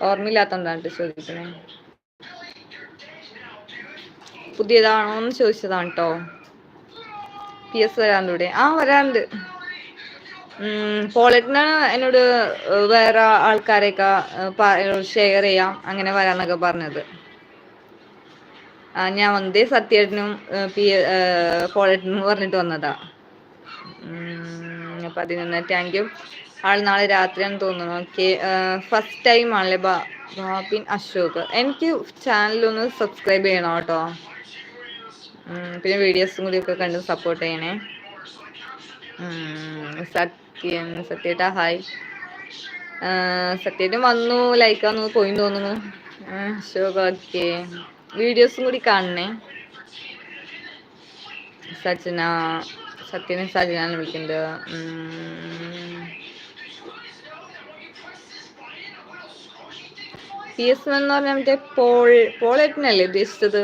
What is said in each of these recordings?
ഓർമ്മയില്ലാത്തോണ്ടാണ് ചോദിക്കുന്നത്. പുതിയതാണോന്ന് ചോദിച്ചതാണ് കേട്ടോ. PS വരാറിലൂടെ വരാറുണ്ട്. പോളറ്റിന് എന്നോട് വേറെ ആൾക്കാരെയൊക്കെ ഷെയർ ചെയ്യാം അങ്ങനെ വരാന്നൊക്കെ പറഞ്ഞത്. ഞാൻ വന്നതേ സത്യേട്ടനും പോളറ്റിനും പറഞ്ഞിട്ട് വന്നതാ. 11 താങ്ക് യു. ആൾ നാളെ രാത്രിയാണെന്ന് തോന്നുന്നു. ഓക്കെ, ഫസ്റ്റ് ടൈം ആണല്ലേ ബാബിൻ അശോക്. എനിക്ക് ചാനലൊന്ന് സബ്സ്ക്രൈബ് ചെയ്യണം കേട്ടോ. പിന്നെ വീഡിയോസും കൂടി ഒക്കെ കണ്ട് സപ്പോർട്ട് ചെയ്യണേ. സത്യേട്ടാ ഹായ്. സത്യേട്ടൻ വന്നു, ലൈക്ക് വന്നു, പോയി തോന്നുന്നു. അശോക് ഓക്കെ, വീഡിയോസും കൂടി കാണണേ. സത്യനെ സജനാണ് വിളിക്കുന്നത്. PS എന്ന് പറഞ്ഞാൽ മറ്റേ പോളേറ്റിനല്ലേ ഉദ്ദേശിച്ചത്?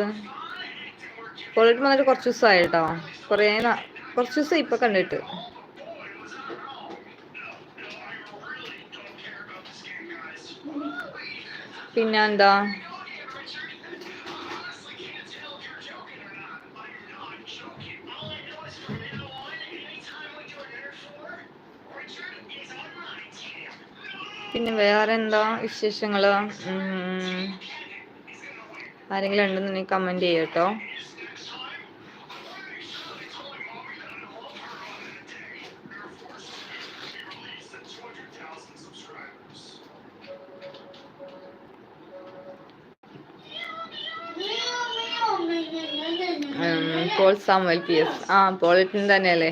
പോളേറ്റ് വന്നിട്ട് കുറച്ച് ദിവസമായിട്ടോ, കുറച്ച് ദിവസം ഇപ്പൊ കണ്ടിട്ട്. പിന്നെ എന്താ, പിന്നെ വേറെ എന്താ വിശേഷങ്ങള്? ആരെങ്കിലും ഉണ്ടെന്നുണ്ടെങ്കിൽ കമന്റ് ചെയ്യട്ടോ. പോൾ സാമുവൽ PS പോളിറ്റിൻ തന്നെയല്ലേ.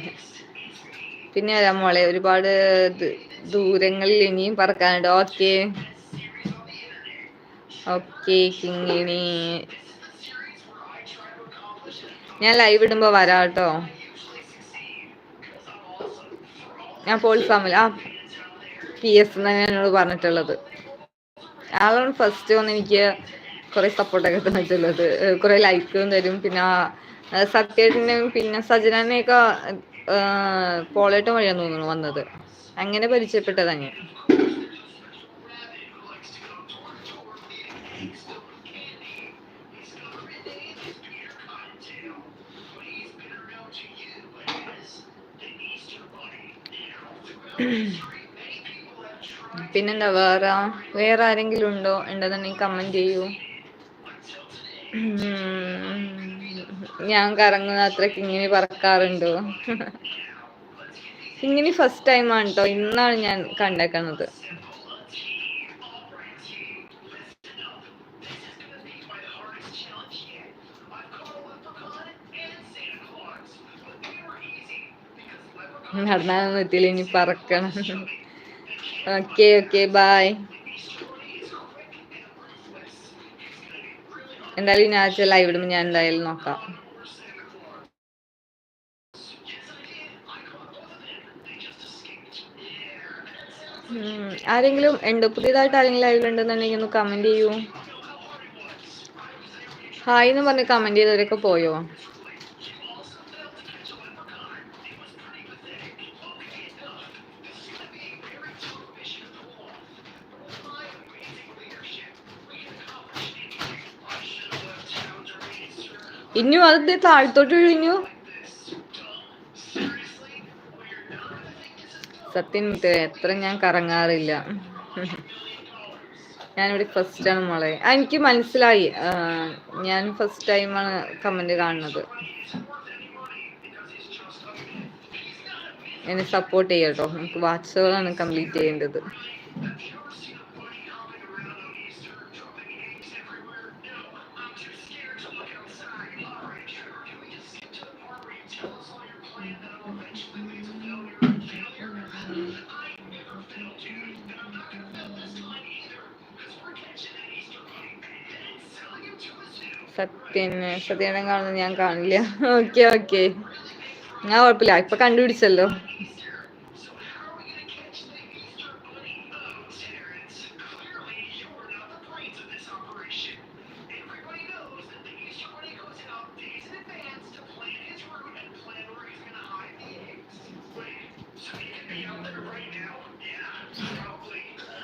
പിന്നെ മോളെ ഒരുപാട് ദൂരങ്ങളിൽ ഇനിയും പറക്കാനുണ്ട്. ഓക്കെ ഓക്കെ കിങ്ങിണി, ഞാൻ ലൈവ് ഇടുമ്പോ വരാം കേട്ടോ. ഞാൻ പോൾ സാമുവൽ PS എന്നാണ് എന്നോട് പറഞ്ഞിട്ടുള്ളത്. ആളാണ് ഫസ്റ്റ് വന്ന് എനിക്ക് കുറെ സപ്പോർട്ടൊക്കെ തന്നിട്ടുള്ളത്, കുറെ ലൈക്കും തരും. പിന്നെ സത്യേട്ടനെയും പിന്നെ സജനനെയൊക്കെ പോളേട്ടൻ വഴിയാന്ന് തോന്നുന്നു വന്നത്. അങ്ങനെ പരിചയപ്പെട്ടതന്നെ. പിന്നെന്താ, വേറെ ആരെങ്കിലും ഉണ്ടെന്നുണ്ടെങ്കിൽ കമന്റ് ചെയ്യൂ. ഞാൻ കറങ്ങുന്ന അത്രയ്ക്ക് ഇങ്ങനെ പറക്കാറുണ്ടോ? ഇങ്ങനെ ഫസ്റ്റ് ടൈമാണ് കേട്ടോ, ഇന്നാണ് ഞാൻ കണ്ടേക്കുന്നത്. നടന്നാലൊന്നും എത്തിയില്ല, ഇനി പറക്കണം. Okay bye. എന്തായാലും ഞാൻ ലൈവ് ഇടുമ്പോൾ ഞാൻ എന്തായാലും നോക്കാം. ആരെങ്കിലും പുതിയതായിട്ട് ആരെങ്കിലും ലൈവ് ഉണ്ടെന്നുണ്ടെങ്കിൽ ഒന്ന് കമന്റ് ചെയ്യൂ. ഹായ് എന്ന് പറഞ്ഞ് കമന്റ് ചെയ്തവരൊക്കെ പോയോ? ഇന്നു അത് താഴ്ത്തോട്ട് കഴിഞ്ഞു. സത്യം എത്ര ഞാൻ കറങ്ങാറില്ല. ഞാനിവിടെ ഫസ്റ്റ് ആണ് മോളെ. എനിക്ക് മനസ്സിലായി, ഞാൻ ഫസ്റ്റ് ടൈമാണ് കമന്റ് കാണുന്നത്. എന്നെ സപ്പോർട്ട് ചെയ്യട്ടോ. നമുക്ക് വാച്ചുകളാണ് കംപ്ലീറ്റ് ചെയ്യേണ്ടത്. സത്യേനെ കാണുന്നത് ഞാൻ കാണില്ല. ഓക്കെ ഞാൻ കുഴപ്പമില്ല, ഇപ്പൊ കണ്ടുപിടിച്ചല്ലോ.